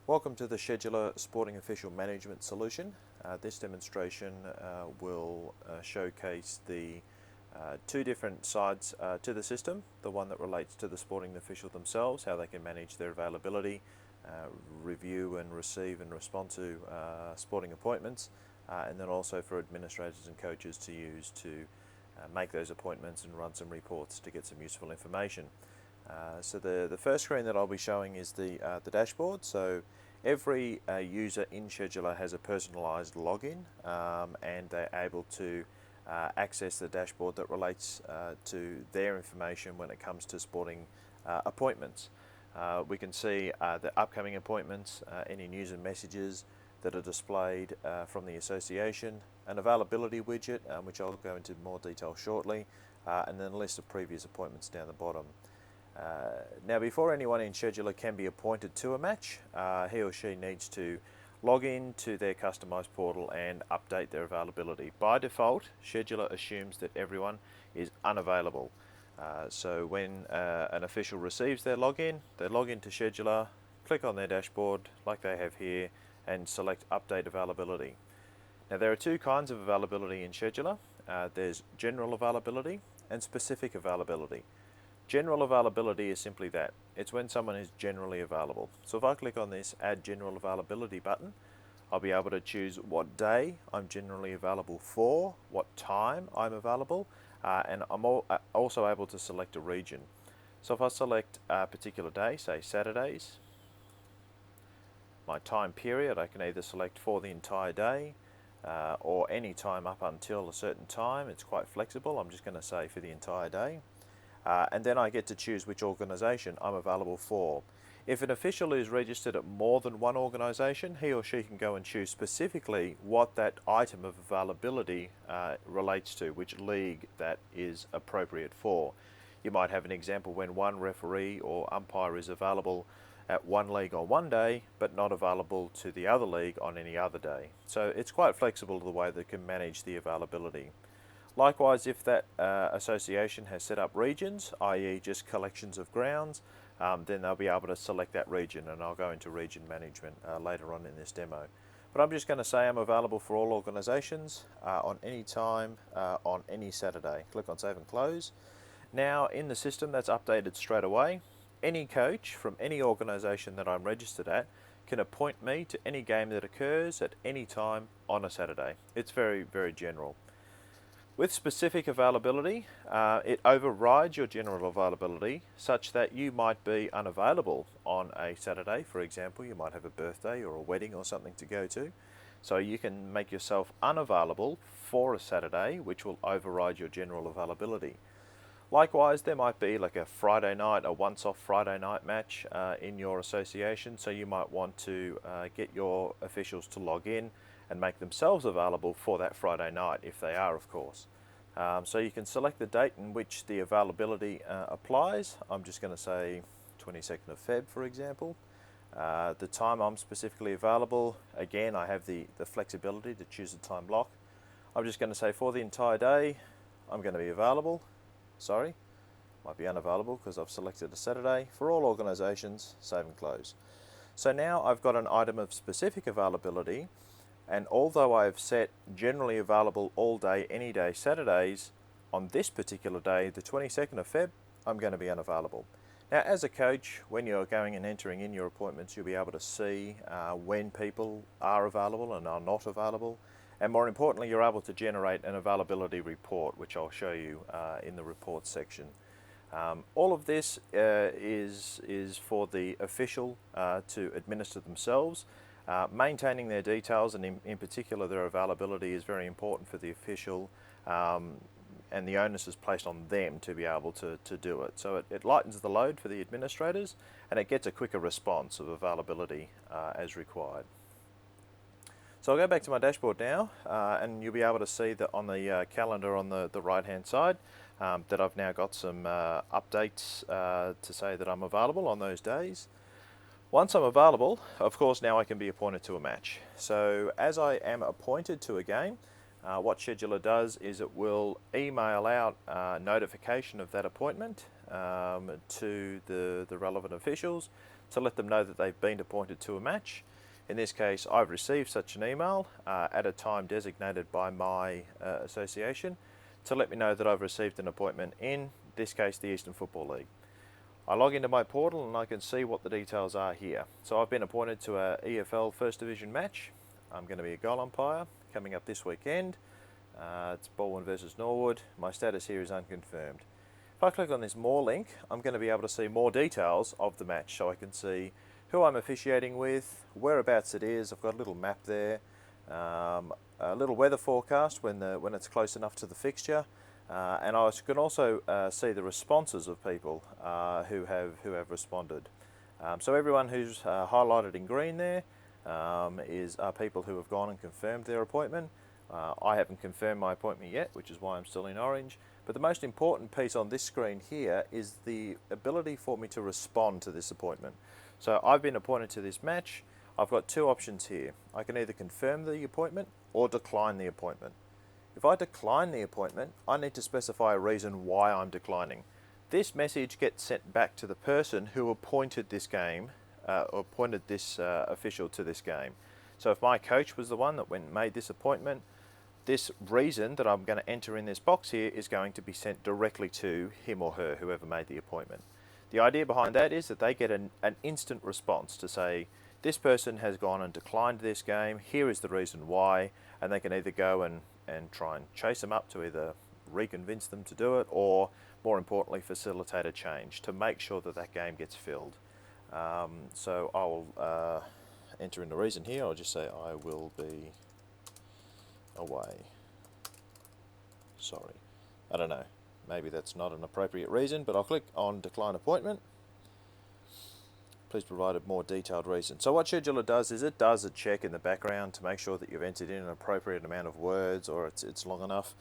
Welcome to the Schedula Sporting Official Management Solution. This demonstration will showcase the two different sides to the system. The one that relates to the sporting official themselves, how they can manage their availability, review and receive and respond to sporting appointments, and then also for administrators and coaches to use to make those appointments and run some reports to get some useful information. So the first screen that I'll be showing is the dashboard. So every user in Schedula has a personalised login, and they're able to access the dashboard that relates to their information when it comes to sporting appointments. We can see the upcoming appointments, any news and messages that are displayed from the association, an availability widget, which I'll go into more detail shortly, and then a list of previous appointments down the bottom. Now, before anyone in Schedula can be appointed to a match, he or she needs to log in to their customised portal and update their availability. By default, Schedula assumes that everyone is unavailable. So when an official receives their login, they log into Schedula, click on their dashboard like they have here, and select Update Availability. Now, there are two kinds of availability in Schedula. There's general availability and specific availability. General availability is simply that. It's when someone is generally available. So if I click on this Add General Availability button, I'll be able to choose what day I'm generally available for, what time I'm available, and I'm also able to select a region. So if I select a particular day, say Saturdays, my time period, I can either select for the entire day or any time up until a certain time. It's quite flexible. I'm just going to say for the entire day. And then I get to choose which organisation I'm available for. If an official is registered at more than one organisation, he or she can go and choose specifically what that item of availability relates to, which league that is appropriate for. You might have an example when one referee or umpire is available at one league on one day, but not available to the other league on any other day. So it's quite flexible the way they can manage the availability. Likewise, if that association has set up regions, i.e. just collections of grounds, then they'll be able to select that region, and I'll go into region management later on in this demo. But I'm just going to say I'm available for all organisations on any time, on any Saturday. Click on Save and Close. Now in the system that's updated straight away. Any coach from any organisation that I'm registered at can appoint me to any game that occurs at any time on a Saturday. It's very, very general. With specific availability, it overrides your general availability such that you might be unavailable on a Saturday. For example, you might have a birthday or a wedding or something to go to. So you can make yourself unavailable for a Saturday, which will override your general availability. Likewise, there might be like a Friday night, a once-off Friday night match in your association, so you might want to get your officials to log in and make themselves available for that Friday night, if they are, of course. So you can select the date in which the availability applies. I'm just going to say 22nd of Feb, for example. The time I'm specifically available, again, I have the flexibility to choose a time block. I'm just going to say for the entire day, I'm going to be available. Sorry, might be unavailable because I've selected a Saturday. For all organisations, save and close. So now I've got an item of specific availability, and although I've set generally available all day, any day Saturdays, on this particular day, the 22nd of Feb, I'm going to be unavailable. Now, as a coach, when you're going and entering in your appointments, you'll be able to see when people are available and are not available. And more importantly, you're able to generate an availability report, which I'll show you in the reports section. All of this is for the official to administer themselves. Maintaining their details and in particular their availability is very important for the official, and the onus is placed on them to be able to do it. So it lightens the load for the administrators, and it gets a quicker response of availability as required. So I'll go back to my dashboard now, and you'll be able to see that on the calendar on the right hand side that I've now got some updates to say that I'm available on those days. Once I'm available, of course, now I can be appointed to a match. So as I am appointed to a game, what Schedula does is it will email out notification of that appointment to the relevant officials to let them know that they've been appointed to a match. In this case, I've received such an email at a time designated by my association to let me know that I've received an appointment in this case the Eastern Football League. I log into my portal and I can see what the details are here. So I've been appointed to a EFL First Division match. I'm going to be a goal umpire coming up this weekend. It's Baldwin versus Norwood. My status here is unconfirmed. If I click on this More link, I'm going to be able to see more details of the match, so I can see who I'm officiating with, whereabouts it is. I've got a little map there, a little weather forecast when it's close enough to the fixture, and I can also see the responses of people who have responded. So everyone who's highlighted in green there are people who have gone and confirmed their appointment. I haven't confirmed my appointment yet, which is why I'm still in orange. But the most important piece on this screen here is the ability for me to respond to this appointment. So I've been appointed to this match. I've got two options here. I can either confirm the appointment or decline the appointment. If I decline the appointment, I need to specify a reason why I'm declining. This message gets sent back to the person who appointed this game, or appointed this official to this game. So if my coach was the one that went and made this appointment, this reason that I'm going to enter in this box here is going to be sent directly to him or her, whoever made the appointment. The idea behind that is that they get an instant response to say, this person has gone and declined this game, here is the reason why, and they can either go and try and chase them up to either reconvince them to do it, or more importantly facilitate a change to make sure that that game gets filled. So I'll enter in the reason here. I'll just say I will be away. Sorry. I don't know. Maybe that's not an appropriate reason, but I'll click on decline appointment. Please provide a more detailed reason. So what Schedula does is it does a check in the background to make sure that you've entered in an appropriate amount of words, or it's long enough.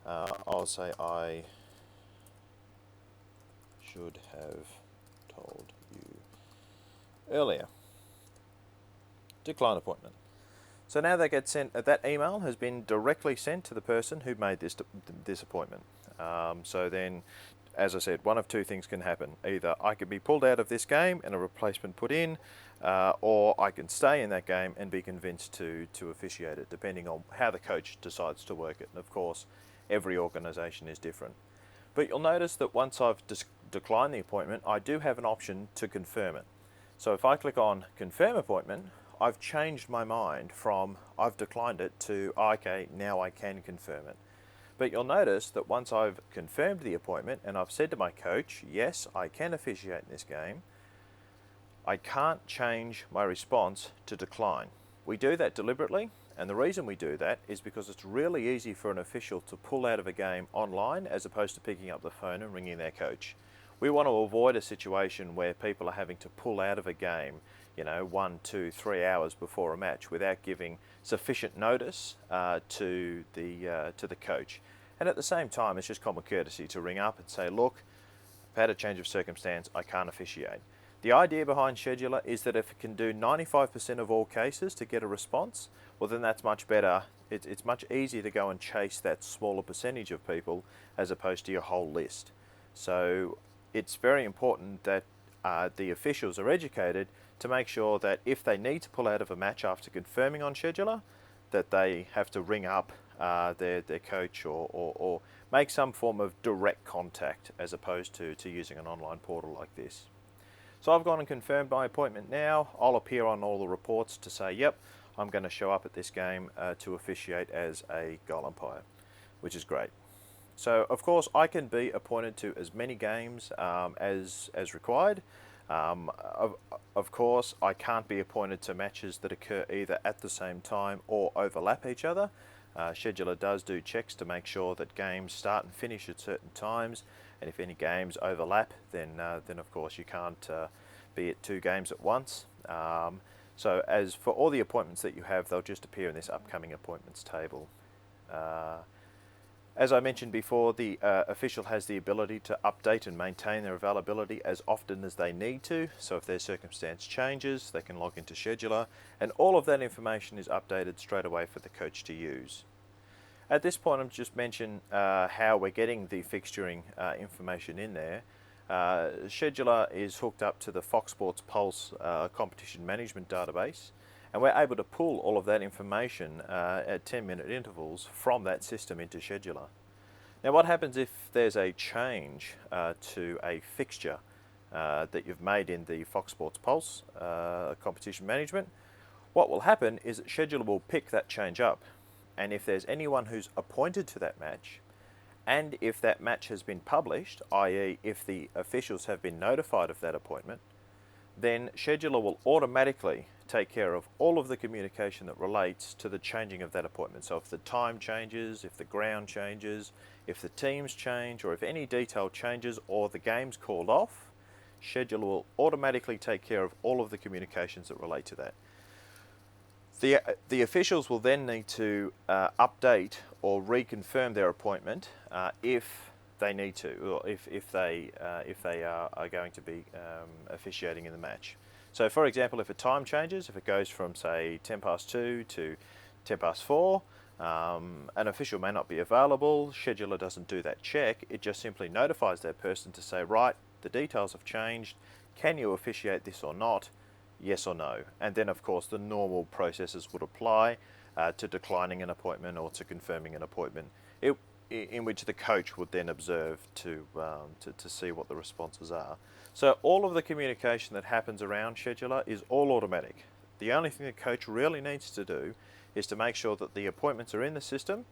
I'll say I should have told you earlier. Decline appointment. So now that gets sent. That email has been directly sent to the person who made this appointment. So then, as I said, one of two things can happen. Either I could be pulled out of this game and a replacement put in, or I can stay in that game and be convinced to officiate it, depending on how the coach decides to work it. And of course, every organisation is different. But you'll notice that once I've declined the appointment, I do have an option to confirm it. So if I click on confirm appointment, I've changed my mind from I've declined it to okay, now I can confirm it. But you'll notice that once I've confirmed the appointment and I've said to my coach, yes, I can officiate in this game, I can't change my response to decline. We do that deliberately, and the reason we do that is because it's really easy for an official to pull out of a game online as opposed to picking up the phone and ringing their coach. We want to avoid a situation where people are having to pull out of a game, 1, 2, 3 hours before a match without giving sufficient notice to the coach. And at the same time, it's just common courtesy to ring up and say, look, I've had a change of circumstance, I can't officiate. The idea behind Schedula is that if it can do 95% of all cases to get a response, well then that's much better. It's much easier to go and chase that smaller percentage of people as opposed to your whole list. So it's very important that the officials are educated to make sure that if they need to pull out of a match after confirming on Schedula, that they have to ring up their coach or make some form of direct contact as opposed to using an online portal like this. So I've gone and confirmed my appointment now. I'll appear on all the reports to say, yep, I'm going to show up at this game to officiate as a goal umpire, which is great. So of course I can be appointed to as many games as required. Of course I can't be appointed to matches that occur either at the same time or overlap each other. Schedula does do checks to make sure that games start and finish at certain times, and if any games overlap, then of course you can't be at 2 games at once. So as for all the appointments that you have, they'll just appear in this upcoming appointments table. As I mentioned before, the official has the ability to update and maintain their availability as often as they need to. So if their circumstance changes, they can log into Schedula, and all of that information is updated straight away for the coach to use. At this point, I've just mentioned how we're getting the fixturing information in there. Scheduler is hooked up to the Fox Sports Pulse competition management database, and we're able to pull all of that information at 10-minute intervals from that system into Scheduler. Now what happens if there's a change to a fixture that you've made in the Fox Sports Pulse competition management? What will happen is that Scheduler will pick that change up, and if there's anyone who's appointed to that match, and if that match has been published, i.e. if the officials have been notified of that appointment, then Scheduler will automatically take care of all of the communication that relates to the changing of that appointment. So if the time changes, if the ground changes, if the teams change, or if any detail changes or the game's called off, Scheduler will automatically take care of all of the communications that relate to that. The officials will then need to update or reconfirm their appointment if they need to, or if they are going to be officiating in the match. So for example, if a time changes, if it goes from say 2 to 4, an official may not be available. Scheduler doesn't do that check, it just simply notifies that person to say, right, the details have changed, can you officiate this or not? Yes or no. And then of course the normal processes would apply to declining an appointment or to confirming an appointment, in which the coach would then observe to see what the responses are. So all of the communication that happens around Scheduler is all automatic. The only thing the coach really needs to do is to make sure that the appointments are in the system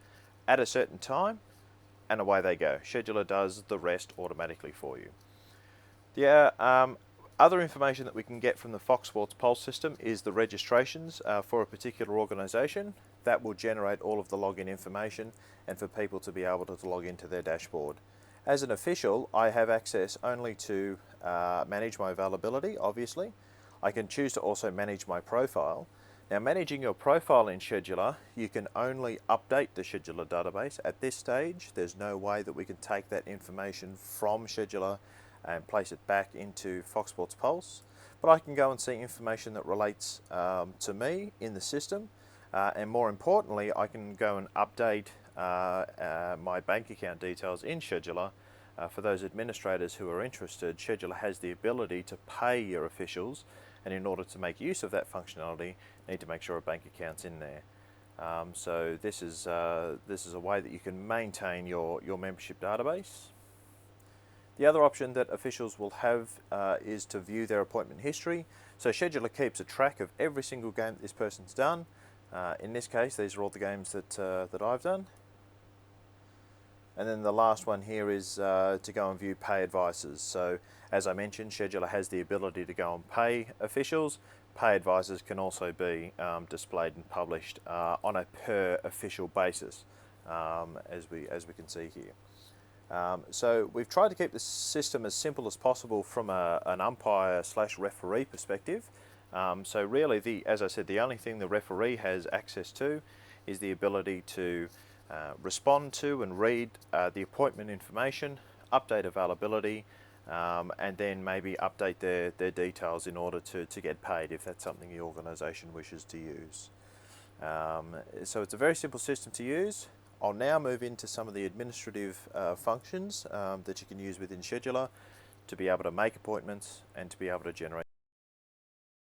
at a certain time, and away they go. Scheduler does the rest automatically for you. Other information that we can get from the Fox Sports Pulse system is the registrations for a particular organisation. That will generate all of the login information and for people to be able to log into their dashboard. As an official, I have access only to manage my availability, obviously. I can choose to also manage my profile. Now, managing your profile in Scheduler, you can only update the Scheduler database. At this stage, there's no way that we can take that information from Scheduler and place it back into Fox Sports Pulse, but I can go and see information that relates to me in the system, and more importantly, I can go and update my bank account details in Scheduler. For those administrators who are interested, Scheduler has the ability to pay your officials, and in order to make use of that functionality, you need to make sure a bank account's in there. So this is a way that you can maintain your membership database. The other option that officials will have is to view their appointment history. So Scheduler keeps a track of every single game that this person's done. In this case, these are all the games that I've done. And then the last one here is to go and view pay advices. So as I mentioned, Scheduler has the ability to go and pay officials. Pay advices can also be displayed and published on a per official basis, as we can see here. So we've tried to keep the system as simple as possible from an umpire/referee perspective. So really, as I said, the only thing the referee has access to is the ability to respond to and read the appointment information, update availability, and then maybe update their details in order to get paid if that's something the organisation wishes to use. So it's a very simple system to use. I'll now move into some of the administrative functions that you can use within Scheduler to be able to make appointments and to be able to generate